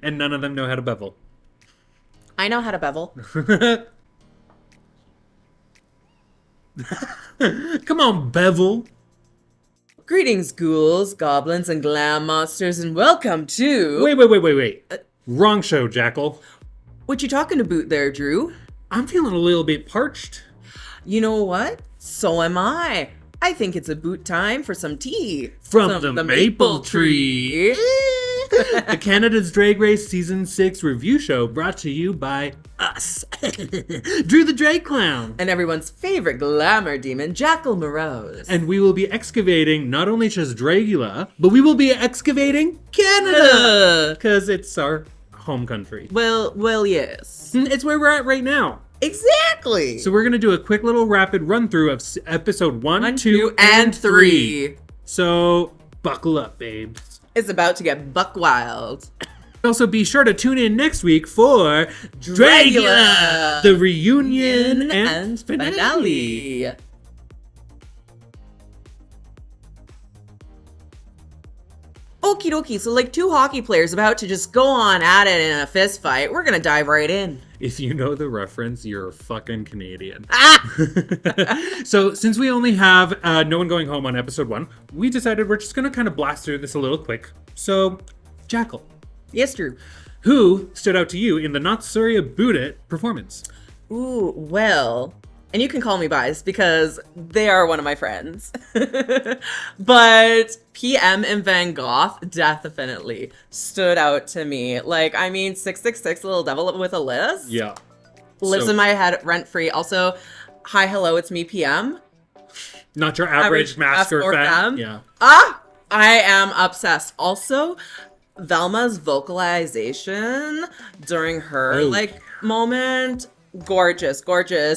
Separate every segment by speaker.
Speaker 1: and none of them know how to bevel.
Speaker 2: I know how to bevel.
Speaker 1: Come on, bevel.
Speaker 2: Greetings, ghouls, goblins, and glam monsters, and welcome to...
Speaker 1: Wait. Wrong show, Jackal.
Speaker 2: What you talking about there, Drew?
Speaker 1: I'm feeling a little bit parched.
Speaker 2: You know what? So am I. I think it's about time for some tea.
Speaker 1: From the maple tree. The Canada's Drag Race Season 6 review show brought to you by us. Drew the Drag Clown.
Speaker 2: And everyone's favorite glamour demon, Jackal Morose.
Speaker 1: And we will be excavating not only just Dragula, but we will be excavating Canada. Because it's our home country.
Speaker 2: Well, yes.
Speaker 1: It's where we're at right now.
Speaker 2: Exactly.
Speaker 1: So we're going to do a quick little rapid run through of episode 1, 2,
Speaker 2: and 3.
Speaker 1: So buckle up, babes.
Speaker 2: It's about to get buck wild.
Speaker 1: Also, be sure to tune in next week for Dragula, the reunion and finale.
Speaker 2: Okie dokie, so like two hockey players about to just go on at it in a fist fight. We're gonna dive right in.
Speaker 1: If you know the reference, you're fucking Canadian.
Speaker 2: Ah!
Speaker 1: So since we only have no one going home on episode 1, we decided we're just gonna kind of blast through this a little quick. So, Jackal.
Speaker 2: Yes, Drew.
Speaker 1: Who stood out to you in the Not Sorry About It performance?
Speaker 2: Ooh, well, and you can call me biased because they are one of my friends. But PM and Van Gogh definitely stood out to me. Like, I mean, 666, little devil with a list.
Speaker 1: Yeah.
Speaker 2: Lives in my head rent-free. Also, hi, hello, it's me, PM.
Speaker 1: Not your average mask or femme. Yeah.
Speaker 2: I am obsessed. Also, Velma's vocalization during her, moment. Gorgeous.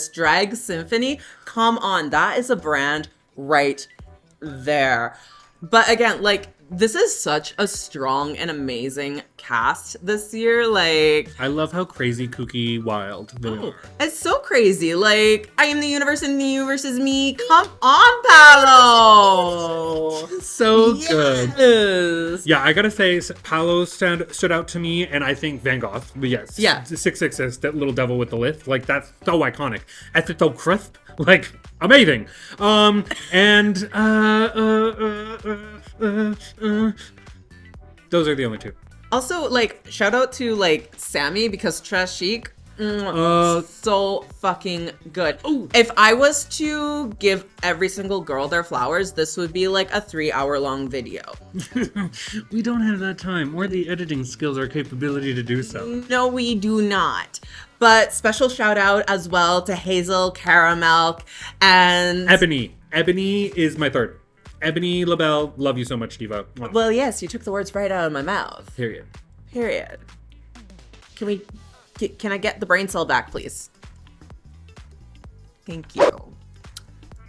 Speaker 2: Drag Symphony. Come on, that is a brand right there. But again, this is such a strong and amazing cast this year.
Speaker 1: I love how crazy, kooky, wild they are.
Speaker 2: It's so crazy. I am the universe and the universe is me. Come on, Paolo.
Speaker 1: So good.
Speaker 2: Yes.
Speaker 1: Yeah, I gotta say, Paolo stood out to me, and I think Van Gogh. But yes.
Speaker 2: Yeah.
Speaker 1: 666, that little devil with the lift. That's so iconic. That's so crisp. Amazing. Those are the only two.
Speaker 2: Also, shout out to, Sammy, because Trash Chic, so fucking good.
Speaker 1: Ooh.
Speaker 2: If I was to give every single girl their flowers, this would be, a 3-hour-long video.
Speaker 1: We don't have that time, or the editing skills or capability to do so.
Speaker 2: No, we do not. But special shout out as well to Hazel, Caramel, and...
Speaker 1: Ebony. Ebony is my third. Ebony LaBelle, love you so much, Diva. Wow.
Speaker 2: Well, yes, you took the words right out of my mouth.
Speaker 1: Period.
Speaker 2: Can I get the brain cell back, please? Thank you.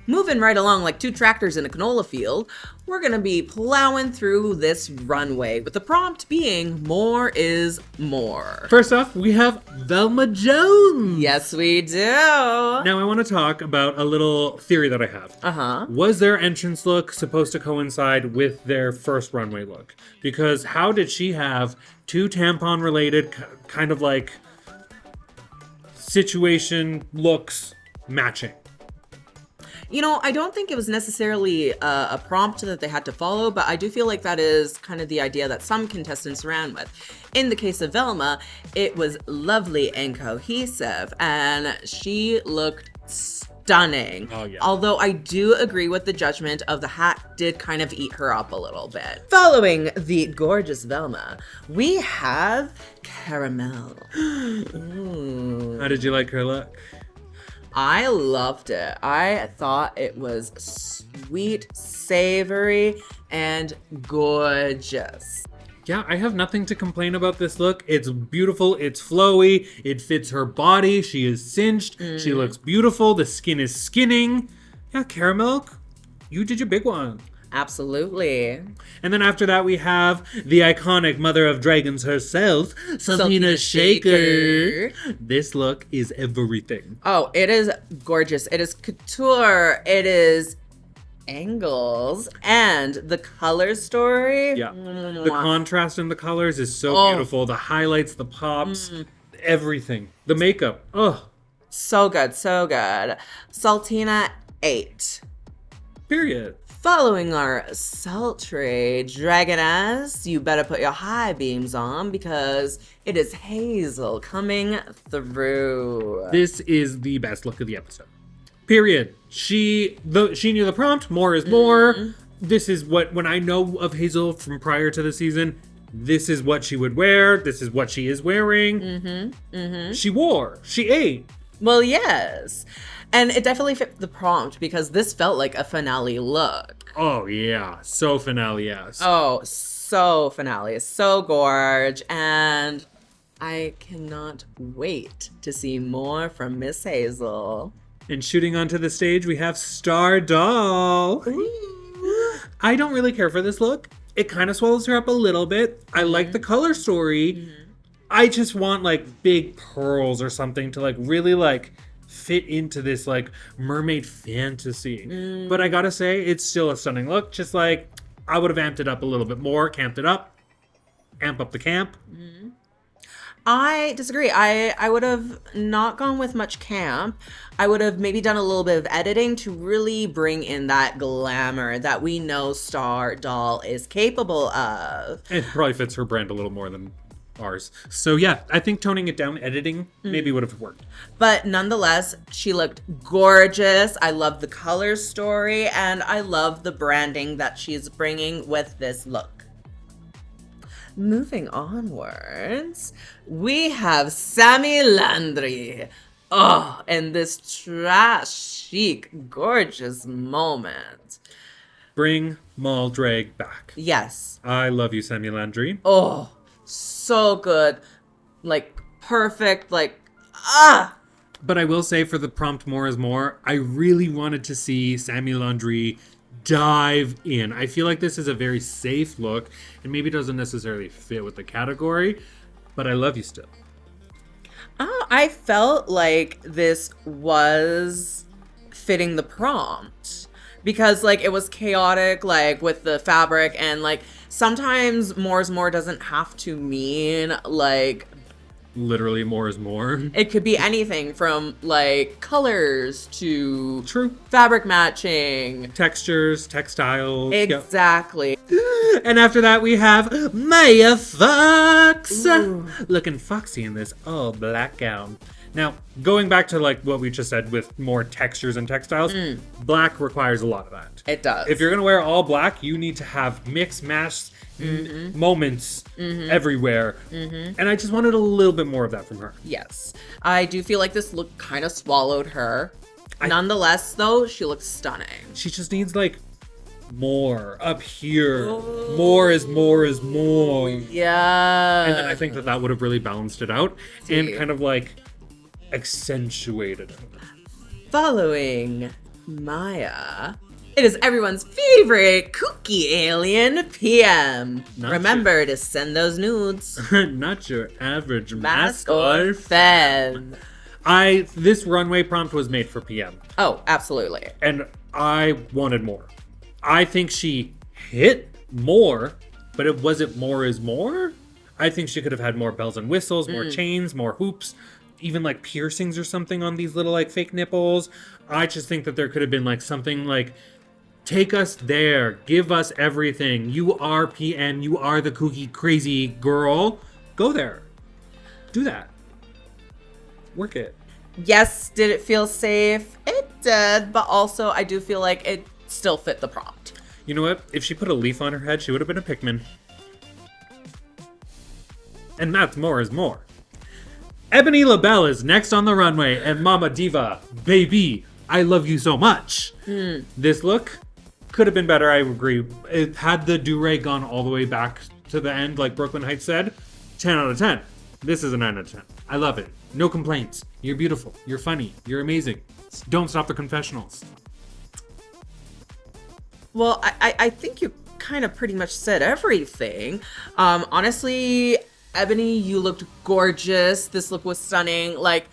Speaker 2: Moving right along like two tractors in a canola field, we're gonna be plowing through this runway with the prompt being more is more.
Speaker 1: First off, we have Velma Jones.
Speaker 2: Yes, we do.
Speaker 1: Now I want to talk about a little theory that I have.
Speaker 2: Uh-huh.
Speaker 1: Was their entrance look supposed to coincide with their first runway look? Because how did she have two tampon-related kind of situation looks matching?
Speaker 2: I don't think it was necessarily a prompt that they had to follow, but I do feel like that is kind of the idea that some contestants ran with. In the case of Velma, it was lovely and cohesive, and she looked stunning.
Speaker 1: Oh, yeah.
Speaker 2: Although I do agree with the judgment of the hat did kind of eat her up a little bit. Following the gorgeous Velma, we have Caramel. Ooh.
Speaker 1: How did you like her look?
Speaker 2: I loved it. I thought it was sweet, savory, and gorgeous.
Speaker 1: Yeah, I have nothing to complain about this look. It's beautiful, it's flowy, it fits her body, she is cinched, she looks beautiful, the skin is skinning. Yeah, Caramel, you did your big one.
Speaker 2: Absolutely.
Speaker 1: And then after that, we have the iconic mother of dragons herself, Selena Shaker. This look is everything.
Speaker 2: Oh, it is gorgeous. It is couture. It is angles and the color story.
Speaker 1: Yeah. The contrast in the colors is so beautiful. The highlights, the pops, everything. The makeup. Oh.
Speaker 2: So good, so good. Saltina 8.
Speaker 1: Period.
Speaker 2: Following our sultry dragoness, you better put your high beams on because it is Hazel coming through.
Speaker 1: This is the best look of the episode. Period. She knew the prompt. More is more. This is what, when I know of Hazel from prior to the season, this is what she would wear. This is what she is wearing. She wore. She ate.
Speaker 2: Well, yes. And it definitely fit the prompt because this felt like a finale look.
Speaker 1: Oh, yeah. So finale, yes.
Speaker 2: Oh, so finale. So gorge. And I cannot wait to see more from Miss Hazel.
Speaker 1: And shooting onto the stage, we have Star Doll. I don't really care for this look. It kind of swallows her up a little bit. I like the color story. I just want like big pearls or something to like really like fit into this like mermaid fantasy. But I gotta say, it's still a stunning look. Just like I would have amped it up a little bit more, camped it up, amp up the camp.
Speaker 2: I disagree. I would have not gone with much camp. I would have maybe done a little bit of editing to really bring in that glamour that we know Star Doll is capable of.
Speaker 1: It probably fits her brand a little more than ours. So yeah, I think toning it down, editing, maybe would have worked.
Speaker 2: But nonetheless, she looked gorgeous. I love the color story, and I love the branding that she's bringing with this look. Moving onwards, we have Sammy Landry. Oh, and this trash chic, gorgeous moment.
Speaker 1: Bring Mall Drag back.
Speaker 2: Yes.
Speaker 1: I love you, Sammy Landry.
Speaker 2: Oh, so good. Like, perfect. Like,
Speaker 1: But I will say for the prompt More is More, I really wanted to see Sammy Landry dive in. I feel like this is a very safe look and maybe doesn't necessarily fit with the category, but I love you still.
Speaker 2: I felt like this was fitting the prompt because like it was chaotic, like with the fabric, and like sometimes more is more doesn't have to mean like
Speaker 1: Literally more is more.
Speaker 2: it could be anything from like colors to
Speaker 1: True.
Speaker 2: fabric matching.
Speaker 1: Textures, textiles.
Speaker 2: Exactly.
Speaker 1: Yep. And after that we have Maya Fox.
Speaker 2: Ooh.
Speaker 1: Looking foxy in this all black gown. Now, going back to like what we just said with more textures and textiles, black requires a lot of that.
Speaker 2: It does.
Speaker 1: If you're going to wear all black, you need to have mix match moments everywhere. And I just wanted a little bit more of that from her.
Speaker 2: Yes. I do feel like this look kind of swallowed her. Nonetheless, though, she looks stunning.
Speaker 1: She just needs like more up here. More is more is more.
Speaker 2: Yeah.
Speaker 1: And then I think that would have really balanced it out and kind of like accentuated it.
Speaker 2: Following Maya, it is everyone's favorite kooky alien, PM. Remember to send those nudes.
Speaker 1: Not your average mask
Speaker 2: or fan.
Speaker 1: This runway prompt was made for PM.
Speaker 2: Oh, absolutely.
Speaker 1: And I wanted more. I think she hit more, but it wasn't more is more. I think she could have had more bells and whistles, more chains, more hoops, even like piercings or something on these little like fake nipples. I just think that there could have been like something like, take us there, give us everything. You are PM, you are the kooky crazy girl. Go there. Do that. Work it.
Speaker 2: Yes, did it feel safe? It did, but also I do feel like it still fit the prompt.
Speaker 1: You know what? If she put a leaf on her head, she would have been a Pikmin. And that's more is more. Ebony LaBelle is next on the runway, and Mama Diva, baby, I love you so much. This look could have been better, I agree. It had the do-rag gone all the way back to the end, like Brooklyn Heights said, 10 out of 10. This is a 9 out of 10. I love it. No complaints. You're beautiful. You're funny. You're amazing. Don't stop the confessionals.
Speaker 2: Well, I think you kind of pretty much said everything. Honestly, Ebony, you looked gorgeous. This look was stunning. Like,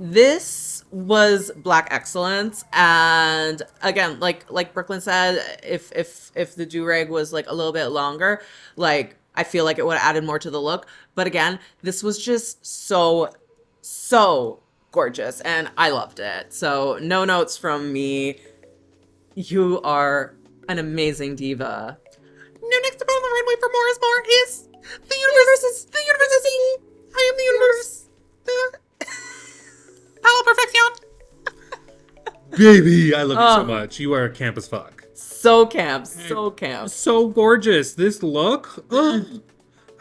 Speaker 2: This was Black excellence, and again, like Brooklyn said, if the do-rag was like a little bit longer, like I feel like it would have added more to the look. But again, this was just so gorgeous, and I loved it. So no notes from me. You are an amazing diva.
Speaker 3: Now next up on the runway for More is More is the universe is me. I am the universe. Hello, perfection.
Speaker 1: Baby, I love you so much. You are camp as fuck.
Speaker 2: So camp, so camp.
Speaker 1: So gorgeous. This look. Ugh.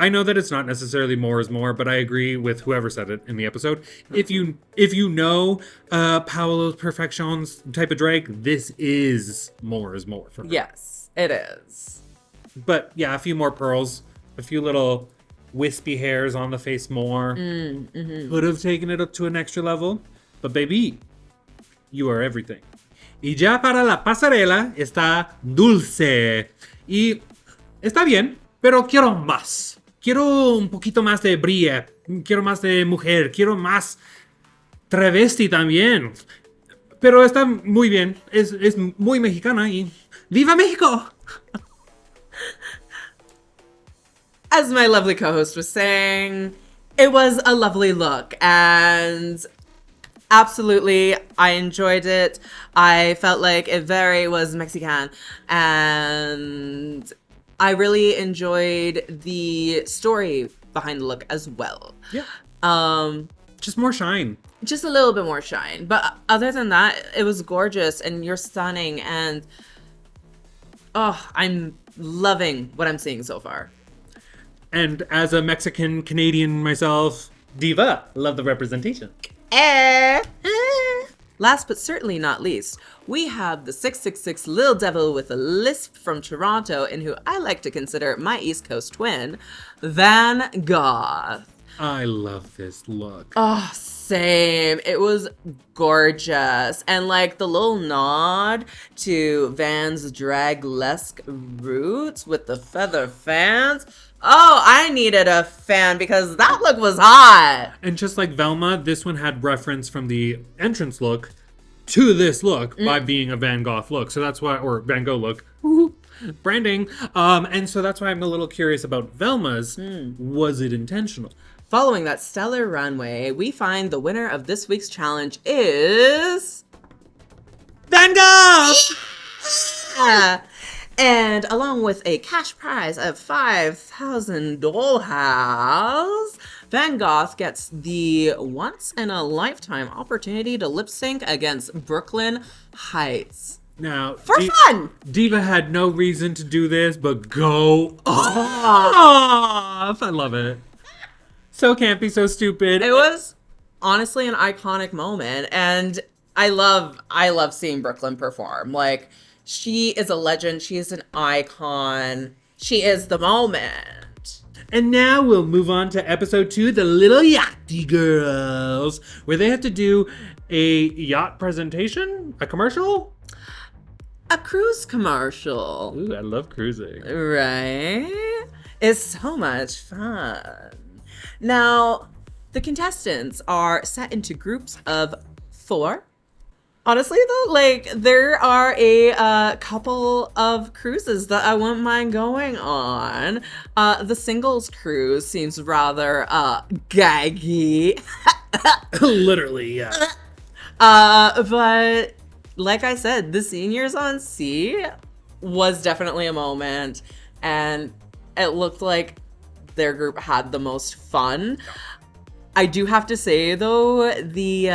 Speaker 1: I know that it's not necessarily more is more, but I agree with whoever said it in the episode. If you know Paolo's Perfections type of drag, this is more is more for her.
Speaker 2: Yes, it is.
Speaker 1: But yeah, a few more pearls, a few little wispy hairs on the face more. Could have taken it up to an extra level. But baby, you are everything. Y ya para la pasarela está Dulce. Y está bien, pero quiero más. Quiero un poquito más de brillo. Quiero más de mujer. Quiero más travesti también. Pero está muy bien. Es muy mexicana y ¡Viva México!
Speaker 2: As my lovely co-host was saying, it was a lovely look, and absolutely, I enjoyed it. I felt like it very was Mexican, and I really enjoyed the story behind the look as well.
Speaker 1: Yeah. Just more shine.
Speaker 2: Just a little bit more shine. But other than that, it was gorgeous, and you're stunning, and I'm loving what I'm seeing so far.
Speaker 1: And as a Mexican Canadian myself, diva, love the representation.
Speaker 2: Last but certainly not least, we have the 666 Lil Devil with a lisp from Toronto, and who I like to consider my East Coast twin, Van Gogh.
Speaker 1: I love this look.
Speaker 2: Oh, same. It was gorgeous. And like the little nod to Van's drag-lesque roots with the feather fans. Oh, I needed a fan because that look was hot.
Speaker 1: And just like Velma, this one had reference from the entrance look to this look by being a Van Gogh look. So that's why, or Van Gogh look. Branding. And so that's why I'm a little curious about Velma's. Was it intentional?
Speaker 2: Following that stellar runway, we find the winner of this week's challenge is
Speaker 1: Van Gogh!
Speaker 2: Yeah. And along with a cash prize of $5,000, Van Gogh gets the once-in-a-lifetime opportunity to lip-sync against Brooklyn Heights.
Speaker 1: Now,
Speaker 2: For fun!
Speaker 1: Diva had no reason to do this, but go off! I love it. So campy, so stupid.
Speaker 2: It was honestly an iconic moment, and I love seeing Brooklyn perform. Like, she is a legend. She is an icon. She is the moment.
Speaker 1: And now we'll move on to episode 2, the Little Yachty Girls, where they have to do a yacht presentation, a commercial.
Speaker 2: A cruise commercial.
Speaker 1: Ooh, I love cruising.
Speaker 2: Right? It's so much fun. Now, the contestants are set into groups of 4. Honestly, though, like, there are a couple of cruises that I wouldn't mind going on. The singles cruise seems rather gaggy.
Speaker 1: Literally, yeah.
Speaker 2: But like I said, the seniors on sea was definitely a moment, and it looked like their group had the most fun. I do have to say though, the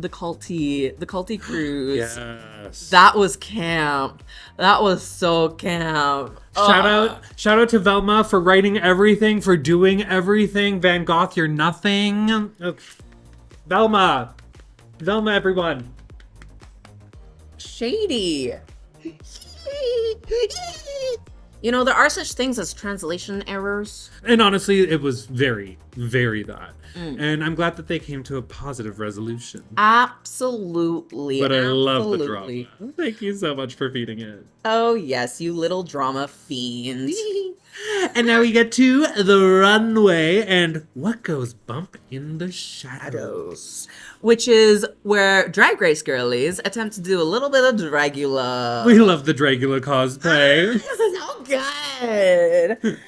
Speaker 2: culty cruise,
Speaker 1: Yes.
Speaker 2: that was camp. That was so camp.
Speaker 1: Shout out to Velma for writing everything, for doing everything. Van Gogh, you're nothing. Velma, everyone.
Speaker 2: Shady. You know, there are such things as translation errors.
Speaker 1: And honestly, it was very, very that. And I'm glad that they came to a positive resolution.
Speaker 2: Absolutely.
Speaker 1: But I love the drama. Thank you so much for feeding it.
Speaker 2: Oh, yes, you little drama fiends.
Speaker 1: And now we get to the runway and what goes bump in the shadows.
Speaker 2: Which is where Drag Race girlies attempt to do a little bit of Dragula.
Speaker 1: We love the Dragula cosplay.
Speaker 2: This is so good.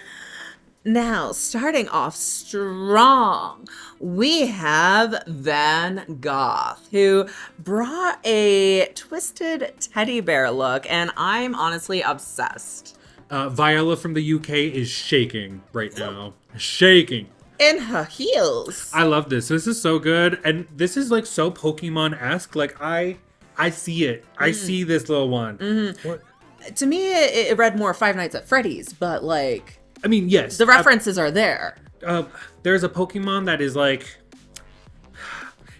Speaker 2: Now, starting off strong, we have Van Gogh, who brought a twisted teddy bear look, and I'm honestly obsessed.
Speaker 1: Viola from the UK is shaking right now. Shaking.
Speaker 2: In her heels.
Speaker 1: I love this. This is so good. And this is like so Pokemon-esque. Like I see it. I see this little one. What?
Speaker 2: To me, it read more Five Nights at Freddy's, but like...
Speaker 1: I mean, yes.
Speaker 2: The references are there.
Speaker 1: There's a Pokemon that is like...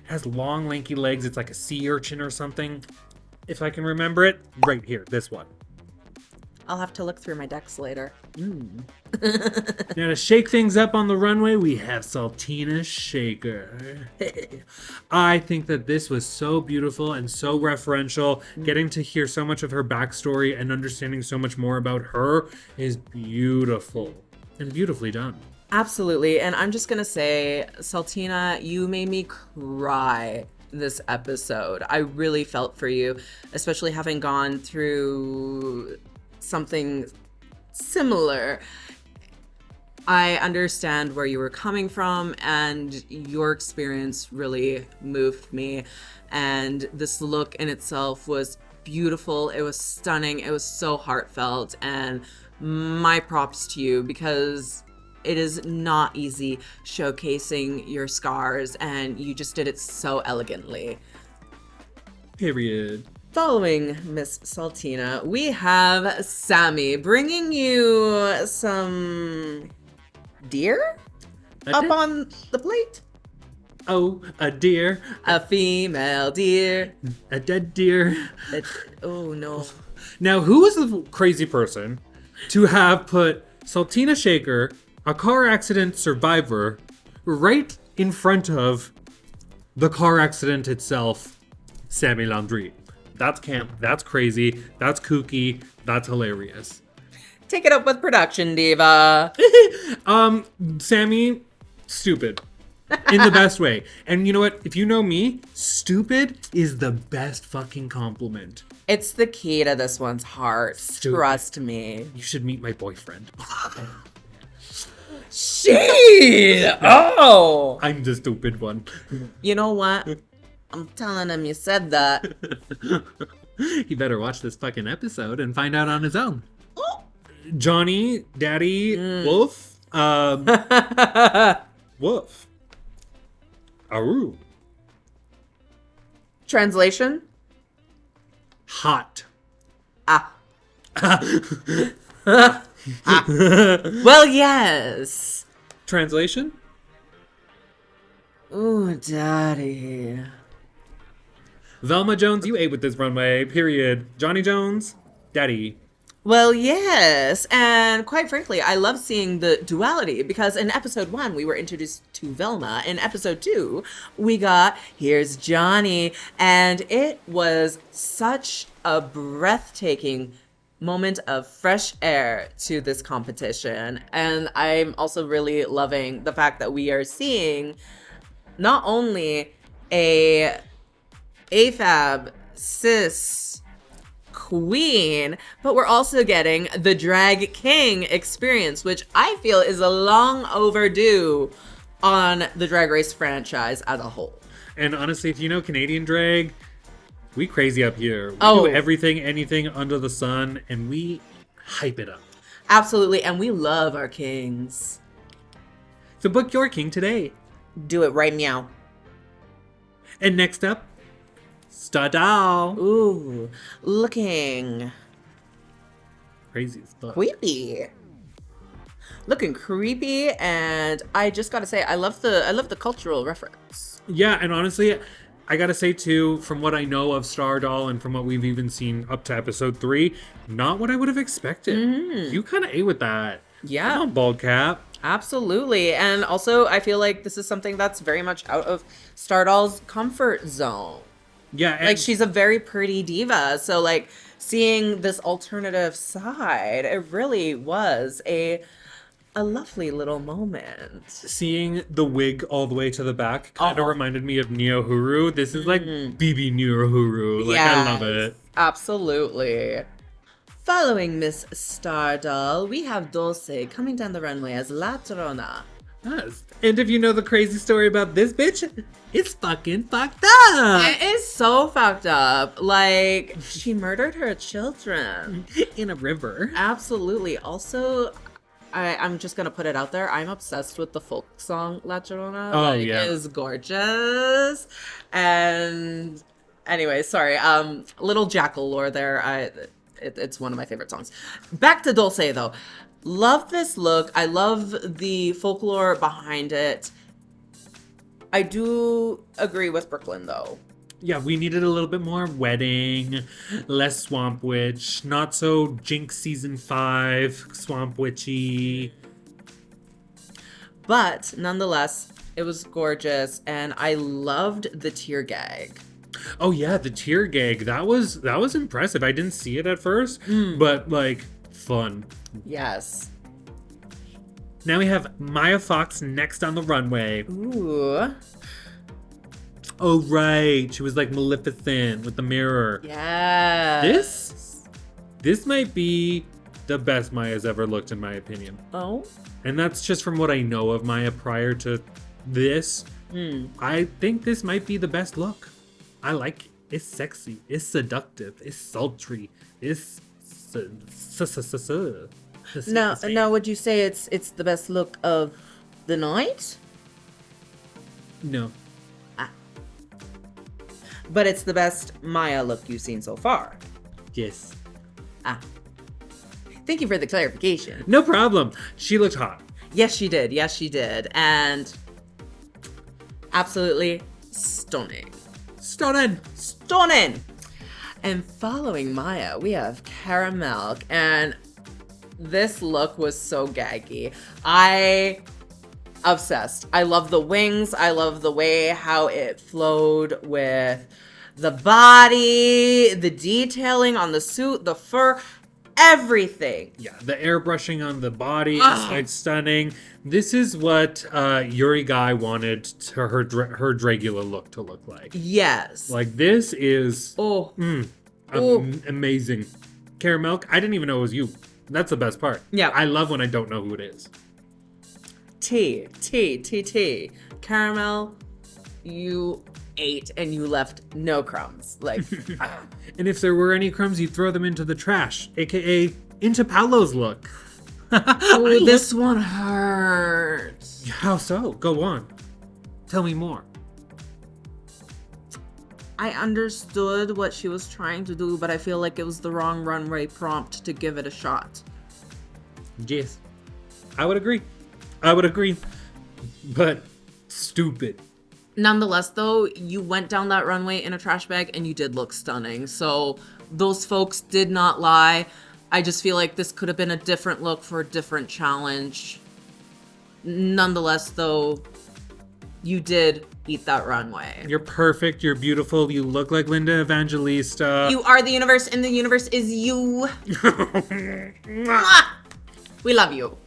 Speaker 1: has long, lanky legs. It's like a sea urchin or something. If I can remember it. Right here. This one.
Speaker 2: I'll have to look through my decks later.
Speaker 1: Now to shake things up on the runway, we have Saltina Shaker. I think that this was so beautiful and so referential. Getting to hear so much of her backstory and understanding so much more about her is beautiful and beautifully done.
Speaker 2: Absolutely. And I'm just going to say, Saltina, you made me cry this episode. I really felt for you, especially having gone through something similar. I understand where you were coming from, and your experience really moved me. And this look in itself was beautiful. It was stunning. It was so heartfelt. And my props to you, because it is not easy showcasing your scars, and you just did it so elegantly.
Speaker 1: Period.
Speaker 2: Following Miss Saltina, we have Sammy bringing you some deer up on the plate.
Speaker 1: Oh, a deer.
Speaker 2: A female deer.
Speaker 1: A dead deer.
Speaker 2: Oh no.
Speaker 1: Now, who is the crazy person to have put Saltina Shaker, a car accident survivor, right in front of the car accident itself, Sammy Landry? That's camp. That's crazy. That's kooky. That's hilarious.
Speaker 2: Take it up with production, diva.
Speaker 1: Sammy, stupid. In the best way. And you know what? If you know me, stupid is the best fucking compliment.
Speaker 2: It's the key to this one's heart.
Speaker 1: Stupid.
Speaker 2: Trust me.
Speaker 1: You should meet my boyfriend.
Speaker 2: Shit! Oh!
Speaker 1: I'm the stupid one.
Speaker 2: You know what? I'm telling him you said that.
Speaker 1: He better watch this fucking episode and find out on his own. Johnny, Daddy, Wolf, Wolf. Aru.
Speaker 2: Translation?
Speaker 1: Hot.
Speaker 2: Ah. Well, yes.
Speaker 1: Translation?
Speaker 2: Ooh, Daddy.
Speaker 1: Velma Jones, you ate with this runway, period. Johnny Jones, Daddy.
Speaker 2: Well, yes. And quite frankly, I love seeing the duality, because in episode 1, we were introduced to Velma. In episode 2, we got Here's Johnny. And it was such a breathtaking moment of fresh air to this competition. And I'm also really loving the fact that we are seeing not only a AFAB cis queen, but we're also getting the drag king experience, which I feel is a long overdue on the Drag Race franchise as a whole.
Speaker 1: And honestly, if you know Canadian drag, we crazy up here. We
Speaker 2: Oh.
Speaker 1: do everything, anything under the sun, and we hype it up.
Speaker 2: Absolutely, and we love our kings.
Speaker 1: So book your king today.
Speaker 2: Do it right meow.
Speaker 1: And next up, Stadal.
Speaker 2: Ooh, looking
Speaker 1: Crazy as fuck.
Speaker 2: creepy. Looking creepy, and I just gotta say, I love the cultural reference.
Speaker 1: Yeah, and honestly, I gotta say too, from what I know of Stardoll and from what we've even seen up to episode 3, not what I would have expected. You kind of ate with that.
Speaker 2: Yeah.
Speaker 1: Come on, bald cap.
Speaker 2: Absolutely. And also, I feel like this is something that's very much out of Stardoll's comfort zone.
Speaker 1: Yeah, and
Speaker 2: Like, she's a very pretty diva. So, like, seeing this alternative side, it really was a lovely little moment.
Speaker 1: seeing the wig all the way to the back kind of
Speaker 2: Uh-huh.
Speaker 1: reminded me of Neo-Huru. This is like BB Neo-Huru. Like, I love it.
Speaker 2: Absolutely. Following Miss Stardoll, we have Dulce coming down the runway as La Trona.
Speaker 1: Yes. And if you know the crazy story about this bitch, it's fucking fucked up.
Speaker 2: It is so fucked up. Like, she murdered her children.
Speaker 1: In a river.
Speaker 2: Absolutely. Also, I'm just gonna put it out there. I'm obsessed with the folk song La Llorona.
Speaker 1: Oh,
Speaker 2: Like,
Speaker 1: yeah.
Speaker 2: it is gorgeous. And anyway, sorry. Little Jackal lore there. It's one of my favorite songs. Back to Dulce though. Love this look. I love the folklore behind it. I do agree with Brooklyn though.
Speaker 1: Yeah, we needed a little bit more wedding, less Swamp Witch, not so Jinx season 5, Swamp Witchy.
Speaker 2: But nonetheless, it was gorgeous and I loved the tear gag.
Speaker 1: Oh yeah, the tear gag. That was impressive. I didn't see it at first, but like fun.
Speaker 2: Yes.
Speaker 1: Now we have Maya Fox next on the runway.
Speaker 2: Ooh.
Speaker 1: Oh right, she was like Maleficent with the mirror.
Speaker 2: Yes.
Speaker 1: This might be the best Maya's ever looked in my opinion.
Speaker 2: Oh.
Speaker 1: And that's just from what I know of Maya prior to this. I think this might be the best look. I like it. It's sexy. It's seductive. It's sultry. It's
Speaker 2: Now, would you say it's the best look of the night?
Speaker 1: No.
Speaker 2: But it's the best Maya look you've seen so far.
Speaker 1: Yes.
Speaker 2: Thank you for the clarification.
Speaker 1: No problem. She looked hot.
Speaker 2: Yes, she did. Yes, she did. And absolutely stunning. Stunning! And following Maya, we have Caramel. And this look was so gaggy. Obsessed. I love the wings. I love the way how it flowed with the body, the detailing on the suit, the fur, everything.
Speaker 1: Yeah, the airbrushing on the body is like stunning. This is what Yuri Guy wanted her Dragula look to look like.
Speaker 2: Yes.
Speaker 1: Like this is amazing. Caramel, I didn't even know it was you. That's the best part.
Speaker 2: Yeah.
Speaker 1: I love when I don't know who it is.
Speaker 2: T. Caramel, you ate and you left no crumbs. Like,
Speaker 1: And if there were any crumbs, you'd throw them into the trash, aka into Paolo's look.
Speaker 2: ooh, this one hurts.
Speaker 1: How so? Go on. Tell me more.
Speaker 2: I understood what she was trying to do, but I feel like it was the wrong runway prompt to give it a shot.
Speaker 1: Yes. I would agree. But stupid.
Speaker 2: Nonetheless, though, you went down that runway in a trash bag and you did look stunning. So those folks did not lie. I just feel like this could have been a different look for a different challenge. Nonetheless, though, you did eat that runway.
Speaker 1: You're perfect. You're beautiful. You look like Linda Evangelista.
Speaker 2: You are the universe and the universe is you. Mwah! We love you.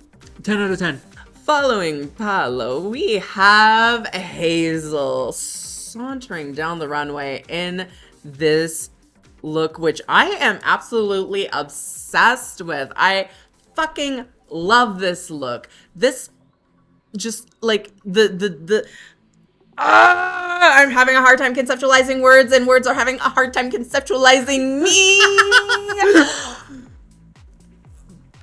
Speaker 1: 10 out of 10.
Speaker 2: Following Paolo, we have Hazel sauntering down the runway in this look, which I am absolutely obsessed with. I fucking love this look. This just like I'm having a hard time conceptualizing words, and words are having a hard time conceptualizing me.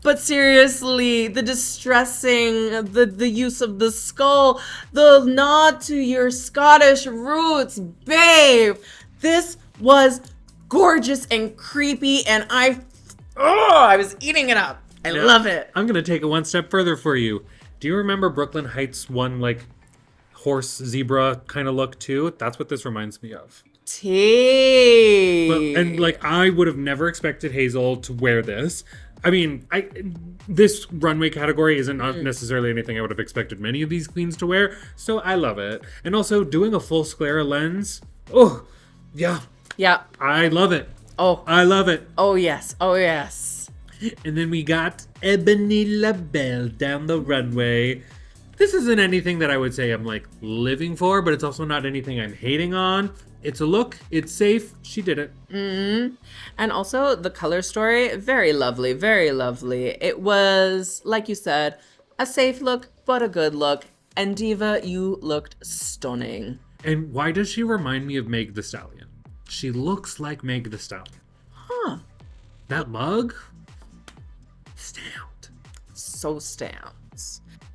Speaker 2: But seriously, the distressing, the use of the skull, the nod to your Scottish roots, babe. This was gorgeous and creepy, and I was eating it up. I love it.
Speaker 1: I'm going to take it one step further for you. Do you remember Brooklyn Heights one, like, horse zebra kind of look, too? That's what this reminds me of. And, like, I would have never expected Hazel to wear this. I mean, this runway category isn't necessarily anything I would have expected many of these queens to wear, so I love it. And also, doing a full sclera lens, Yeah.
Speaker 2: Yeah.
Speaker 1: I love it.
Speaker 2: Oh.
Speaker 1: I love it.
Speaker 2: Oh, yes. Oh, yes.
Speaker 1: And then we got Ebony LaBelle down the runway. This isn't anything that I would say I'm like living for, but it's also not anything I'm hating on. It's a look. It's safe. She did it.
Speaker 2: And also the color story, very lovely, very lovely. It was, like you said, a safe look, but a good look. And Diva, you looked stunning.
Speaker 1: And why does she remind me of Meg the Stallion? She looks like Meg the Stallion.
Speaker 2: Huh.
Speaker 1: That mug? Stamped.
Speaker 2: So stamped.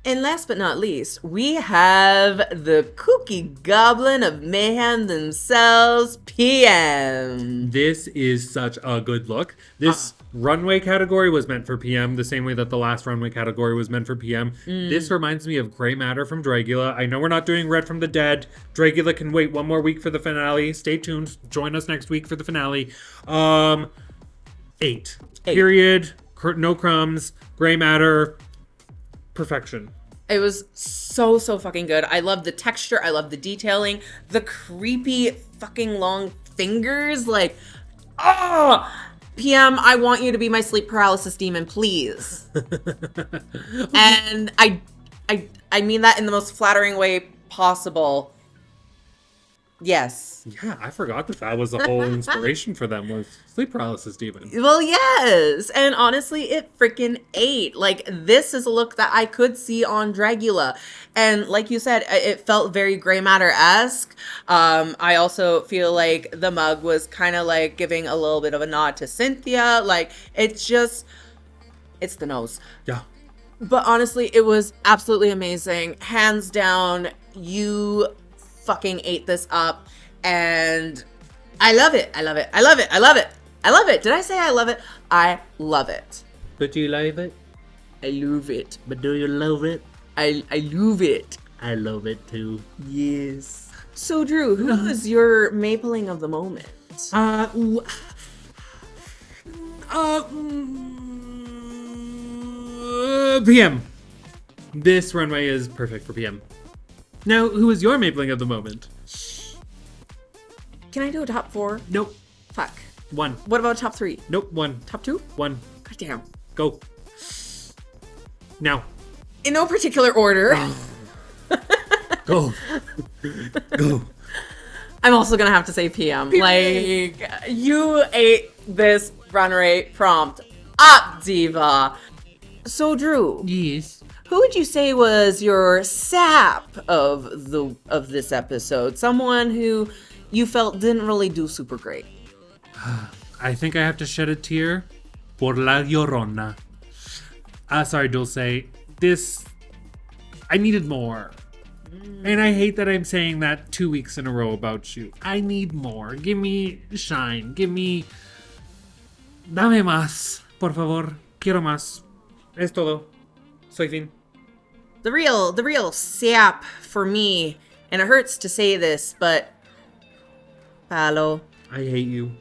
Speaker 2: And last but not least, we have the kooky goblin of mayhem themselves, PM.
Speaker 1: This is such a good look. This runway category was meant for PM the same way that the last runway category was meant for PM. This reminds me of Grey Matter from Dragula. I know we're not doing Red from the Dead. Dragula can wait one more week for the finale. Stay tuned. Join us next week for the finale. 8. Period. No crumbs. Grey Matter. Perfection.
Speaker 2: It was so fucking good. I love the texture. I love the detailing. The creepy fucking long fingers. Like, PM, I want you to be my sleep paralysis demon, please. And I mean that in the most flattering way possible. Yes.
Speaker 1: Yeah, I forgot that was the whole inspiration for them was sleep paralysis demon.
Speaker 2: Well, yes. And honestly, it freaking ate. Like, this is a look that I could see on Dragula. And like you said, it felt very Grey Matter-esque. I also feel like the mug was kind of like giving a little bit of a nod to Cynthia. Like, it's the nose.
Speaker 1: Yeah.
Speaker 2: But honestly, it was absolutely amazing. Hands down, you fucking ate this up. And I love it. I love it. I love it. I love it. I love it. Did I say I love it? I love it.
Speaker 1: But do you love it?
Speaker 2: I love it.
Speaker 1: But do you love it?
Speaker 2: I love it.
Speaker 1: I love it too.
Speaker 2: Yes. So Drew, who was your mapling of the moment?
Speaker 1: PM. This runway is perfect for PM. Now, who is your mapling of the moment?
Speaker 2: Can I do a top 4?
Speaker 1: Nope.
Speaker 2: Fuck.
Speaker 1: 1.
Speaker 2: What about top 3?
Speaker 1: Nope. 1.
Speaker 2: Top 2?
Speaker 1: 1.
Speaker 2: God damn.
Speaker 1: Go. Now.
Speaker 2: In no particular order.
Speaker 1: Go. Go.
Speaker 2: I'm also gonna have to say PM. Like, you ate this runway prompt up, Diva. So Drew.
Speaker 1: Yes.
Speaker 2: Who would you say was your sap of this episode? Someone who you felt didn't really do super great.
Speaker 1: I think I have to shed a tear por la Llorona. Sorry, Dulce. This, I needed more. And I hate that I'm saying that 2 weeks in a row about you. I need more. Give me shine. Give me... Dame más, por favor. Quiero más. Es todo. Soy fin.
Speaker 2: The real sap for me, and it hurts to say this, but Palo.
Speaker 1: I hate you.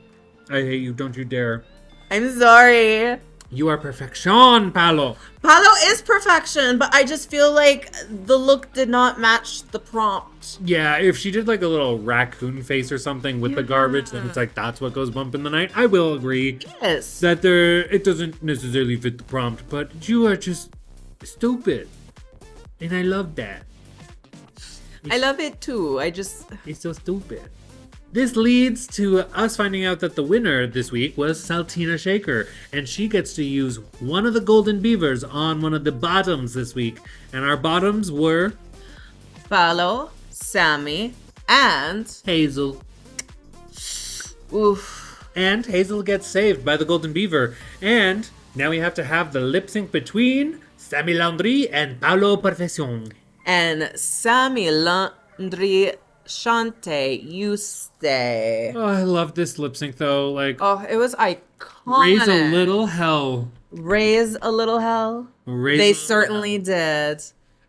Speaker 1: I hate you. Don't you dare.
Speaker 2: I'm sorry.
Speaker 1: You are perfection, Palo.
Speaker 2: Palo is perfection, but I just feel like the look did not match the prompt.
Speaker 1: Yeah, if she did like a little raccoon face or something with the garbage, then it's like that's what goes bump in the night. I will agree.
Speaker 2: Yes.
Speaker 1: That it doesn't necessarily fit the prompt, but you are just stupid. And I love that.
Speaker 2: I love it too.
Speaker 1: It's so stupid. This leads to us finding out that the winner this week was Saltina Shaker, and she gets to use one of the golden beavers on one of the bottoms this week. And our bottoms were
Speaker 2: Palo, Sammy, and
Speaker 1: Hazel.
Speaker 2: oof.
Speaker 1: And Hazel gets saved by the golden beaver. And now we have to have the lip sync between Sammy Landry and Paolo Perfection.
Speaker 2: And Sammy Landry Shante, you stay.
Speaker 1: Oh, I love this lip sync though. Like,
Speaker 2: Oh, it was iconic.
Speaker 1: raise a little hell.
Speaker 2: Raise a little hell.
Speaker 1: Raise
Speaker 2: They
Speaker 1: a-
Speaker 2: certainly did.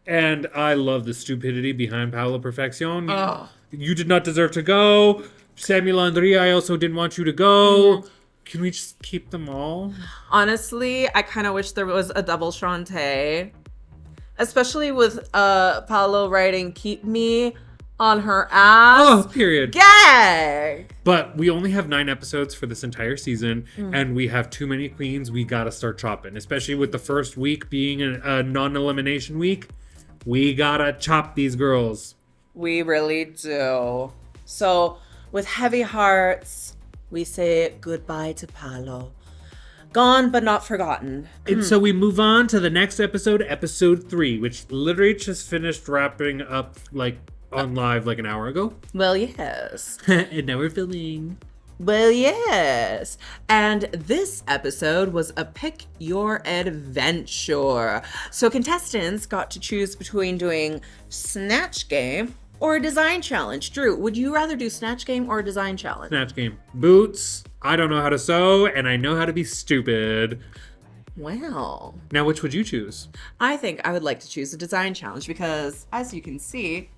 Speaker 1: And I love the stupidity behind Paolo Perfection.
Speaker 2: Oh.
Speaker 1: You did not deserve to go. Sammy Landry, I also didn't want you to go. Can we just keep them all?
Speaker 2: Honestly, I kind of wish there was a double Shante. Especially with Paolo writing Keep Me. on her ass.
Speaker 1: Oh, period.
Speaker 2: Gag!
Speaker 1: But we only have 9 episodes for this entire season, and we have too many queens. We gotta start chopping, especially with the first week being a non-elimination week. We gotta chop these girls.
Speaker 2: We really do. So, with heavy hearts, we say goodbye to Paolo. Gone but not forgotten.
Speaker 1: And so we move on to the next episode, episode 3, which literally just finished wrapping up like on live like an hour ago.
Speaker 2: Well, yes.
Speaker 1: And now we're filming.
Speaker 2: Well, yes. And this episode was a pick your adventure. So contestants got to choose between doing Snatch Game or a design challenge. Drew, would you rather do Snatch Game or a design challenge?
Speaker 1: Snatch Game. Boots. I don't know how to sew, and I know how to be stupid.
Speaker 2: Well,
Speaker 1: Now, which would you choose?
Speaker 2: I think I would like to choose a design challenge because, as you can see,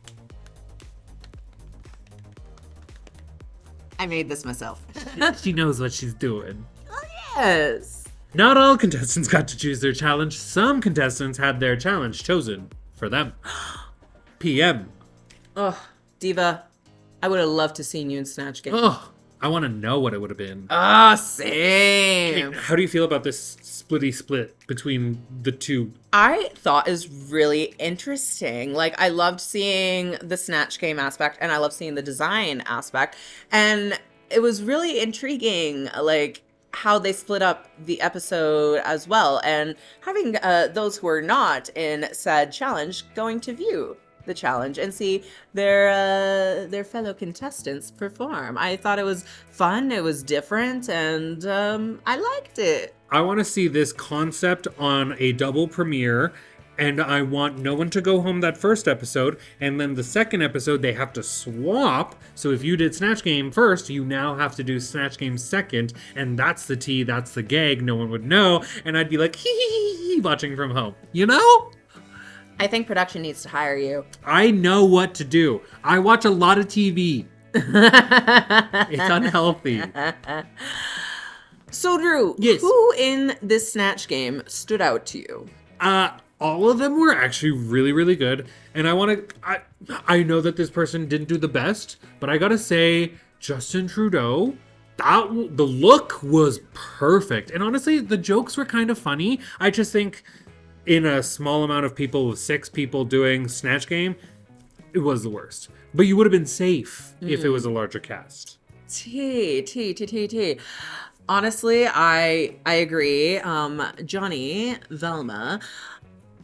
Speaker 2: I made this myself.
Speaker 1: She knows what she's doing.
Speaker 2: Yes.
Speaker 1: Not all contestants got to choose their challenge. Some contestants had their challenge chosen for them. PM.
Speaker 2: Oh, Diva, I would have loved to seen you in Snatch Game.
Speaker 1: Oh, I want to know what it would have been.
Speaker 2: Same.
Speaker 1: How do you feel about this splitty split between the two?
Speaker 2: I thought is really interesting. Like, I loved seeing the Snatch Game aspect and I loved seeing the design aspect. And it was really intriguing, like, how they split up the episode as well. And having those who are not in said challenge going to view the challenge and see their fellow contestants perform. I thought it was fun, it was different, and I liked it.
Speaker 1: I want to see this concept on a double premiere, and I want no one to go home that first episode, and then the second episode they have to swap. So if you did Snatch Game first, you now have to do Snatch Game second, and that's the tea, that's the gag, no one would know, and I'd be like, hee hee hee hee, watching from home. You know?
Speaker 2: I think production needs to hire you.
Speaker 1: I know what to do. I watch a lot of TV. It's unhealthy.
Speaker 2: So Drew,
Speaker 1: Yes.
Speaker 2: who in this Snatch Game stood out to you?
Speaker 1: All of them were actually really, really good. And I know that this person didn't do the best, but I gotta say, Justin Trudeau, the look was perfect. And honestly, the jokes were kind of funny. I just think in a small amount of people, with 6 people doing Snatch Game, it was the worst. But you would have been safe if it was a larger cast.
Speaker 2: T. Honestly, I agree. Johnny Velma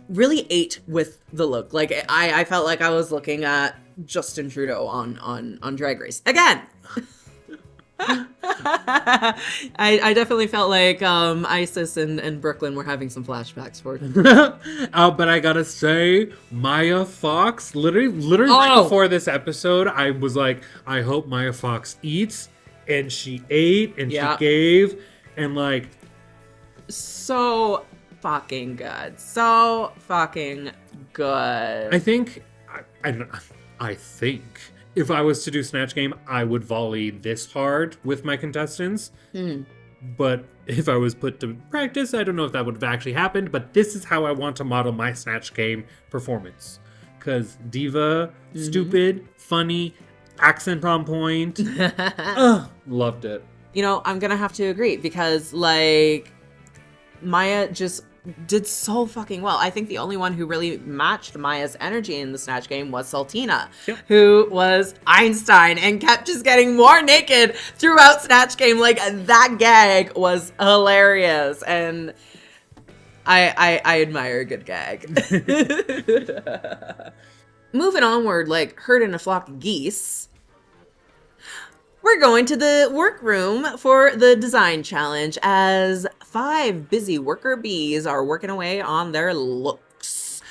Speaker 2: really ate with the look. Like I felt like I was looking at Justin Trudeau on Drag Race again. I definitely felt like Isis and Brooklyn were having some flashbacks for him.
Speaker 1: But I gotta say, Maya Fox, literally right before this episode, I was like, I hope Maya Fox eats, and she ate, and she gave, and like,
Speaker 2: so fucking good, so fucking good.
Speaker 1: I think if I was to do Snatch Game, I would volley this hard with my contestants. But if I was put to practice, I don't know if that would have actually happened. But this is how I want to model my Snatch Game performance. Because diva, stupid, funny, accent on point. Loved it.
Speaker 2: You know, I'm gonna have to agree because, like, Maya just did so fucking well. I think the only one who really matched Maya's energy in the Snatch Game was Saltina, who was Einstein and kept just getting more naked throughout Snatch Game. Like, that gag was hilarious, and I admire a good gag. Moving onward, like herd in a flock of geese, we're going to the workroom for the design challenge as 5 busy worker bees are working away on their looks.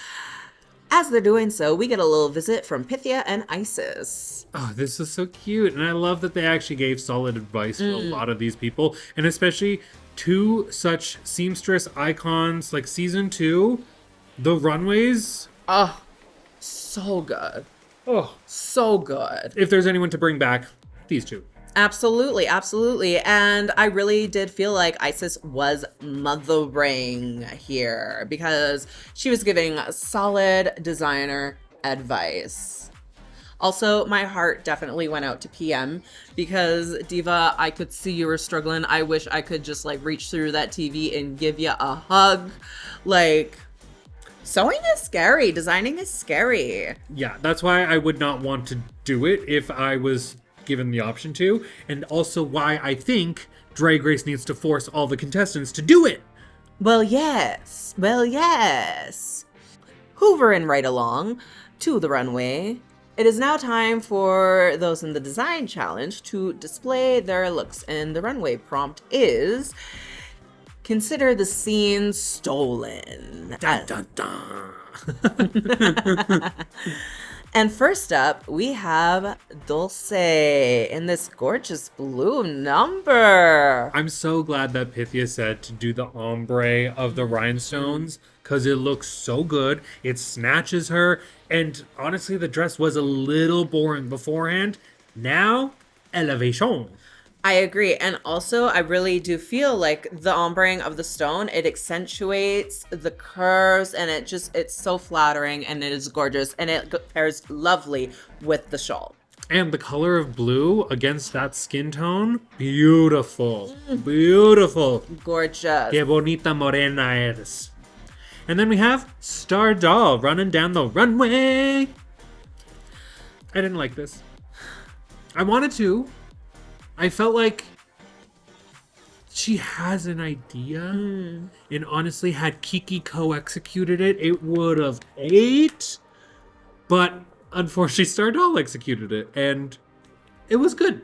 Speaker 2: As they're doing so, we get a little visit from Pythia and Isis.
Speaker 1: Oh, this is so cute. And I love that they actually gave solid advice to a lot of these people. And especially 2 such seamstress icons like season 2, the runways.
Speaker 2: Oh, so good.
Speaker 1: Oh,
Speaker 2: So good.
Speaker 1: if there's anyone to bring back, these 2.
Speaker 2: Absolutely, absolutely. And I really did feel like Isis was mothering here because she was giving solid designer advice. Also, my heart definitely went out to PM because Diva, I could see you were struggling. I wish I could just like reach through that TV and give you a hug. Like, sewing is scary. Designing is scary.
Speaker 1: Yeah, that's why I would not want to do it if I was given the option to. And also why I think Drag Race needs to force all the contestants to do it.
Speaker 2: Well, yes. Well, yes. Hoovering right along to the runway. It is now time for those in the design challenge to display their looks. And the runway prompt is, consider the scene stolen.
Speaker 1: Dun, dun, dun.
Speaker 2: And first up, we have Dulce in this gorgeous blue number.
Speaker 1: I'm so glad that Pythia said to do the ombre of the rhinestones because it looks so good. It snatches her. And honestly, the dress was a little boring beforehand. Now, elevation.
Speaker 2: I agree. And also, I really do feel like the ombreing of the stone, it accentuates the curves and it's so flattering and it is gorgeous and it pairs lovely with the shawl.
Speaker 1: And the color of blue against that skin tone, beautiful. Beautiful.
Speaker 2: Gorgeous.
Speaker 1: Que bonita morena eres. And then we have Star Doll running down the runway. I didn't like this. I wanted to. I felt like she has an idea. And honestly, had Kiki co-executed it, it would have ate. But unfortunately, Star Doll executed it. And it was good.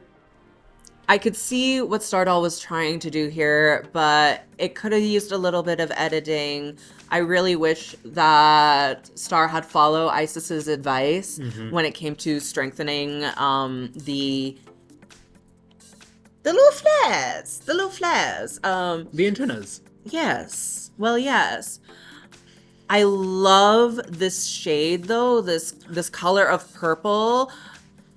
Speaker 2: I could see what Stardoll was trying to do here, but it could have used a little bit of editing. I really wish that Star had followed Isis's advice when it came to strengthening the little flares. The little flares.
Speaker 1: The antennas.
Speaker 2: Yes. Well, yes. I love this shade though, this color of purple.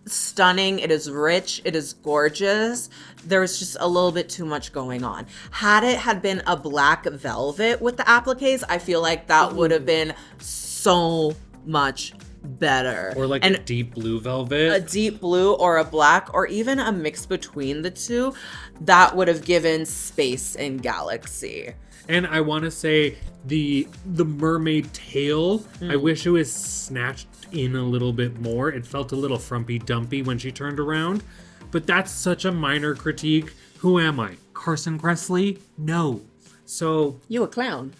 Speaker 2: Stunning. It is rich. It is gorgeous. There's just a little bit too much going on. Had it had been a black velvet with the appliques, I feel like that would have been so much better.
Speaker 1: Or like a deep blue velvet.
Speaker 2: A deep blue or a black or even a mix between the two, that would have given space in Galaxy.
Speaker 1: And I want to say the mermaid tail, I wish it was snatched in a little bit more. It felt a little frumpy dumpy when she turned around. But that's such a minor critique. Who am I? Carson Kressley? No. So,
Speaker 2: You a clown.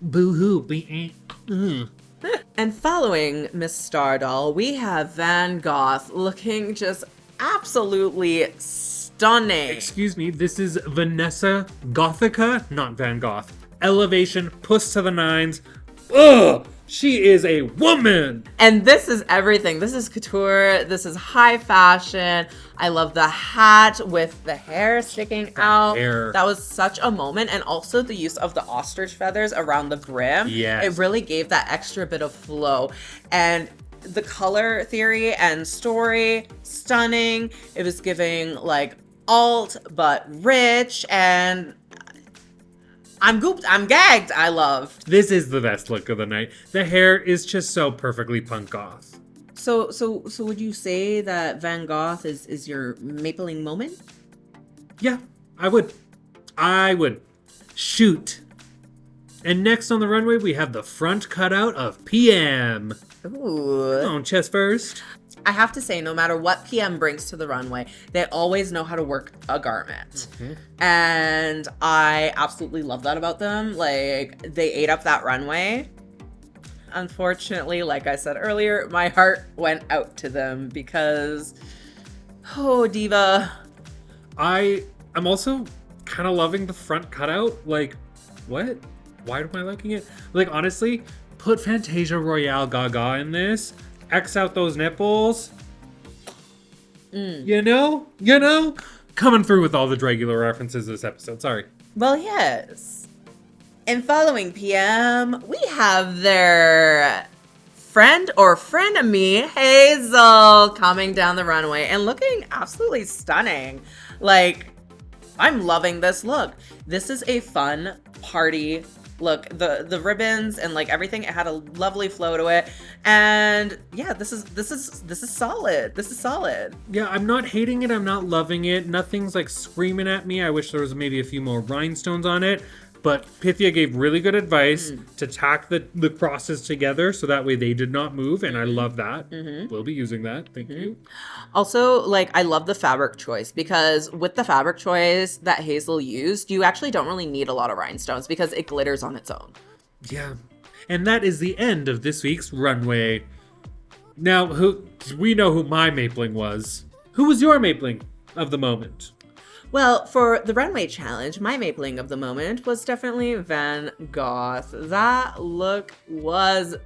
Speaker 1: boo-hoo.
Speaker 2: And following Miss Stardoll, we have Van Gogh looking just absolutely stunning.
Speaker 1: Excuse me, this is Vanessa Gothica, not Van Gogh. Elevation, puss to the nines. Ugh! She is a woman!
Speaker 2: And this is everything. This is couture. This is high fashion. I love the hat with the hair sticking out.
Speaker 1: hair.
Speaker 2: That was such a moment. And also the use of the ostrich feathers around the brim.
Speaker 1: Yes.
Speaker 2: It really gave that extra bit of flow. And the color theory and story, stunning. It was giving like alt, but rich. And I'm gooped. I'm gagged. I loved.
Speaker 1: This is the best look of the night. The hair is just so perfectly punk goth.
Speaker 2: So would you say that Van Gogh is your mapling moment?
Speaker 1: Yeah, I would. Shoot. And next on the runway, we have the front cutout of PM.
Speaker 2: Ooh.
Speaker 1: Come on, chest first.
Speaker 2: I have to say, no matter what PM brings to the runway, they always know how to work a garment. And I absolutely love that about them. Like, they ate up that runway. Unfortunately, like I said earlier, my heart went out to them because, oh, Diva.
Speaker 1: I'm also kind of loving the front cutout. Like, what? Why am I liking it? Like, honestly, put Fantasia Royale Gaga in this. X out those nipples. You know? Coming through with all the Dragula references this episode. Sorry.
Speaker 2: Well, yes. And following PM, we have their friend or frenemy, Hazel, coming down the runway and looking absolutely stunning. Like, I'm loving this look. This is a fun party Look, the ribbons and like everything, it had a lovely flow to it. And yeah, this is solid. This is solid.
Speaker 1: Yeah, I'm not hating it. I'm not loving it. Nothing's like screaming at me. I wish there was maybe a few more rhinestones on it. But Pythia gave really good advice to tack the crosses together so that way they did not move. And I love that. We'll be using that. Thank you.
Speaker 2: Also, like, I love the fabric choice because with the fabric choice that Hazel used, you actually don't really need a lot of rhinestones because it glitters on its own.
Speaker 1: Yeah. And that is the end of this week's runway. Now, we know who my mapling was. Who was your mapling of the moment?
Speaker 2: Well, for the runway challenge, my mapling of the moment was definitely Van Gogh. That look was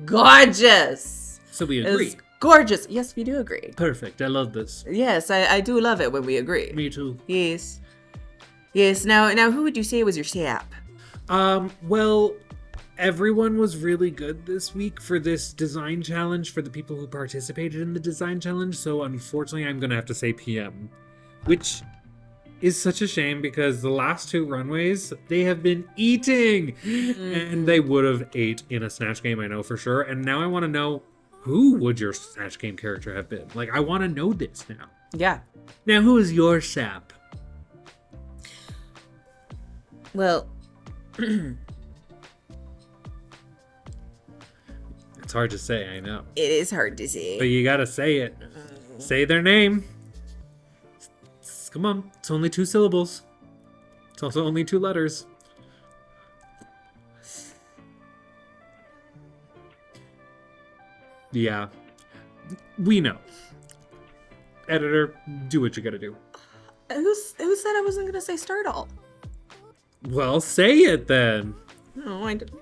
Speaker 2: gorgeous.
Speaker 1: So we
Speaker 2: It
Speaker 1: agree.
Speaker 2: was gorgeous. Yes, we do agree.
Speaker 1: Perfect. I love this.
Speaker 2: Yes, I do love it when we agree.
Speaker 1: Me too.
Speaker 2: Yes. Yes, now who would you say was your sap?
Speaker 1: Well, everyone was really good this week for this design challenge for the people who participated in the design challenge. So unfortunately, I'm going to have to say PM, which is such a shame because the last two runways, they have been eating and they would have ate in a Snatch Game, I know for sure. And now I want to know, who would your Snatch Game character have been? Like, I want to know this now.
Speaker 2: Yeah.
Speaker 1: Now, who is your sap?
Speaker 2: Well,
Speaker 1: It's hard to say, I know.
Speaker 2: it is hard to see.
Speaker 1: But you gotta say it. Say their name. Come on, it's only 2 syllables. It's also only 2 letters. Yeah. We know. Editor, do what you gotta do.
Speaker 2: Who said I wasn't gonna say Stardoll?
Speaker 1: Well, say it then.
Speaker 2: No, I didn't.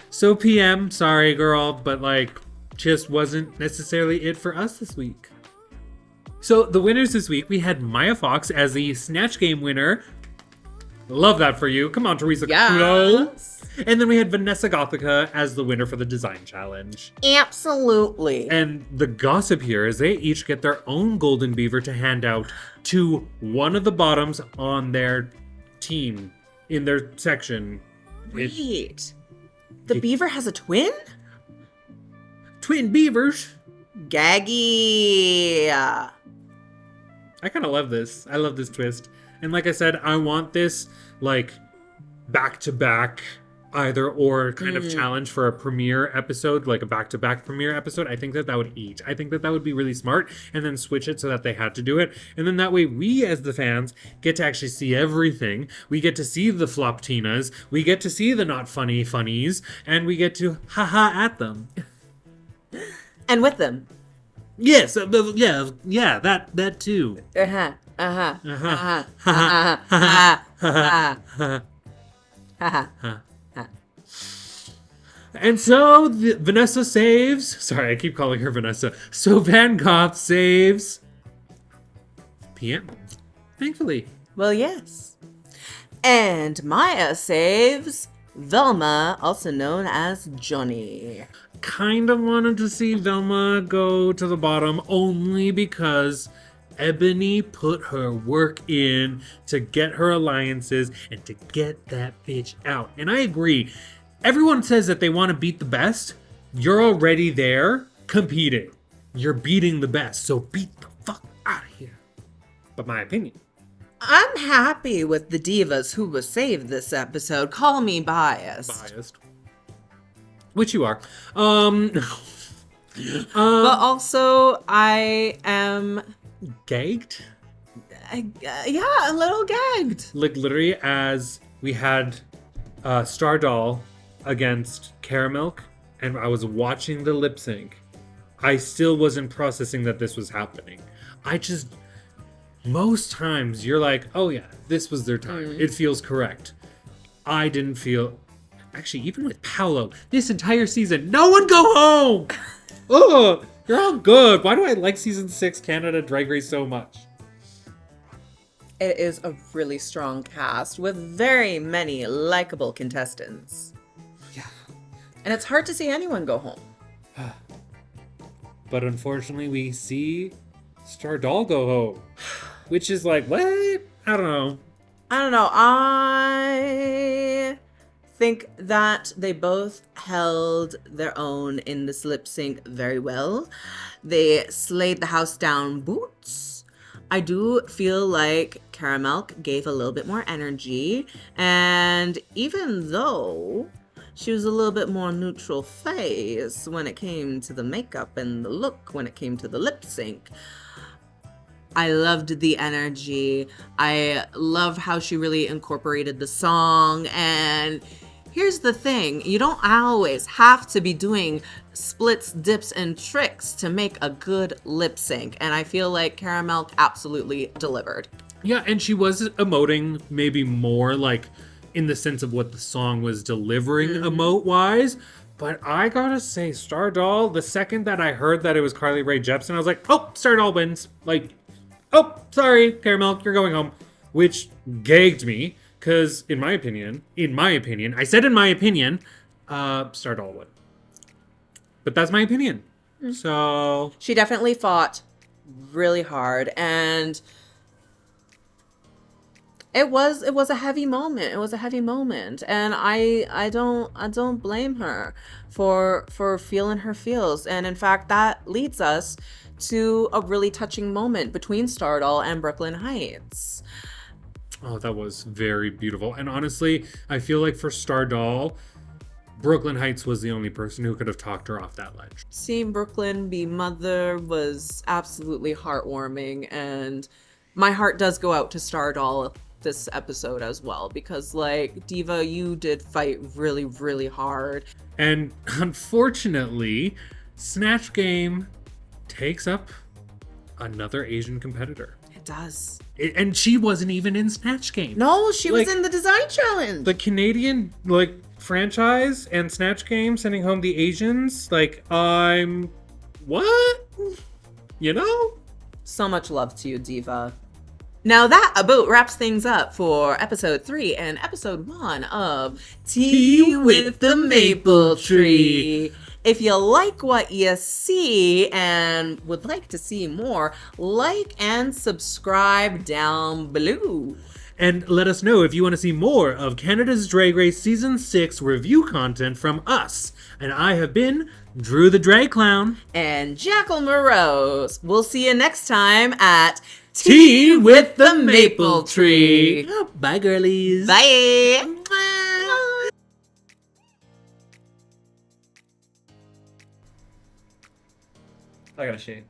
Speaker 1: So PM, sorry girl, but like, just wasn't necessarily it for us this week. So the winners this week, we had Maya Fox as the Snatch Game winner. Love that for you. Come on, Teresa.
Speaker 2: Yes.
Speaker 1: And then we had Vanessa Gothica as the winner for the design challenge.
Speaker 2: Absolutely.
Speaker 1: And the gossip here is they each get their own golden beaver to hand out to one of the bottoms on their team in their section.
Speaker 2: Wait. The beaver has a twin?
Speaker 1: Twin beavers.
Speaker 2: Gaggy.
Speaker 1: I kind of love this. I love this twist. And like I said, I want this like back-to-back either or kind of challenge for a premiere episode, like a back-to-back premiere episode. I think that would eat. I think that would be really smart, and then switch it so that they had to do it. And then that way we as the fans get to actually see everything. We get to see the flop Tinas. We get to see the not funny funnies, and we get to haha at them.
Speaker 2: And with them.
Speaker 1: Yes, yeah, that too.
Speaker 2: Uh-huh. Uh-huh.
Speaker 1: Uh-huh.
Speaker 2: Uh-huh. Uh-huh. Uh-huh.
Speaker 1: And so Vanessa saves. Sorry, I keep calling her Vanessa. So Van Gogh saves PM. Thankfully.
Speaker 2: Well, yes. And Maya saves Velma, also known as Johnny.
Speaker 1: Kind of wanted to see Velma go to the bottom only because Ebony put her work in to get her alliances and to get that bitch out. And I agree. Everyone says that they want to beat the best. You're already there competing. You're beating the best. So beat the fuck out of here. But my opinion.
Speaker 2: I'm happy with the divas who was saved this episode. Call me biased.
Speaker 1: Which you are.
Speaker 2: But also, I am...
Speaker 1: Gagged?
Speaker 2: Yeah, a little gagged.
Speaker 1: Like literally as we had Star Doll against Caramilk and I was watching the lip sync, I still wasn't processing that this was happening. Most times you're like, oh yeah, this was their time. It feels correct. I didn't feel, actually even with Paolo, this entire season, no one go home! Ugh, you're all good. Why do I like season 6 Canada Drag Race so much?
Speaker 2: It is a really strong cast with very many likable contestants.
Speaker 1: Yeah.
Speaker 2: And it's hard to see anyone go home.
Speaker 1: But unfortunately, we see Star Doll go home. Which is like, what? I don't know.
Speaker 2: I don't know. think that they both held their own in this lip sync very well. They slayed the house down boots. I do feel like Caramel gave a little bit more energy, and even though she was a little bit more neutral face when it came to the makeup and the look when it came to the lip sync, I loved the energy. I love how she really incorporated the song. And here's the thing, you don't always have to be doing splits, dips, and tricks to make a good lip sync. And I feel like Caramel absolutely delivered.
Speaker 1: Yeah, and she was emoting maybe more like in the sense of what the song was delivering emote-wise. But I gotta say, Stardoll, the second that I heard that it was Carly Rae Jepsen, I was like, oh, Stardoll wins. Like, oh, sorry, Caramel, you're going home. Which gagged me, because in my opinion, I said in my opinion, Stardoll won. But that's my opinion. So
Speaker 2: She definitely fought really hard, and it was a heavy moment. It was a heavy moment, and I don't blame her for feeling her feels. And in fact, that leads us to a really touching moment between Stardoll and Brooklyn Heights.
Speaker 1: oh, that was very beautiful. And honestly, I feel like for Stardoll, Brooklyn Heights was the only person who could have talked her off that ledge.
Speaker 2: Seeing Brooklyn be mother was absolutely heartwarming, and my heart does go out to Stardoll this episode as well, because like, Diva, you did fight really, really hard.
Speaker 1: And unfortunately, Snatch Game takes up another Asian competitor.
Speaker 2: It does.
Speaker 1: And she wasn't even in Snatch Game.
Speaker 2: No, she was
Speaker 1: Like,
Speaker 2: in the design challenge.
Speaker 1: The Canadian franchise and Snatch Game sending home the Asians. I'm what? You know?
Speaker 2: So much love to you, Diva. Now that about wraps things up for episode 3 and episode 1 of Tea with the Maple Tree. If you like what you see and would like to see more, like and subscribe down below.
Speaker 1: And let us know if you want to see more of Canada's Drag Race Season 6 review content from us. And I have been Drew the Drag Clown.
Speaker 2: And Jackal Morose. We'll see you next time at
Speaker 1: Tea with the Maple Tree. Bye, girlies.
Speaker 2: Bye.
Speaker 4: I gotta shave.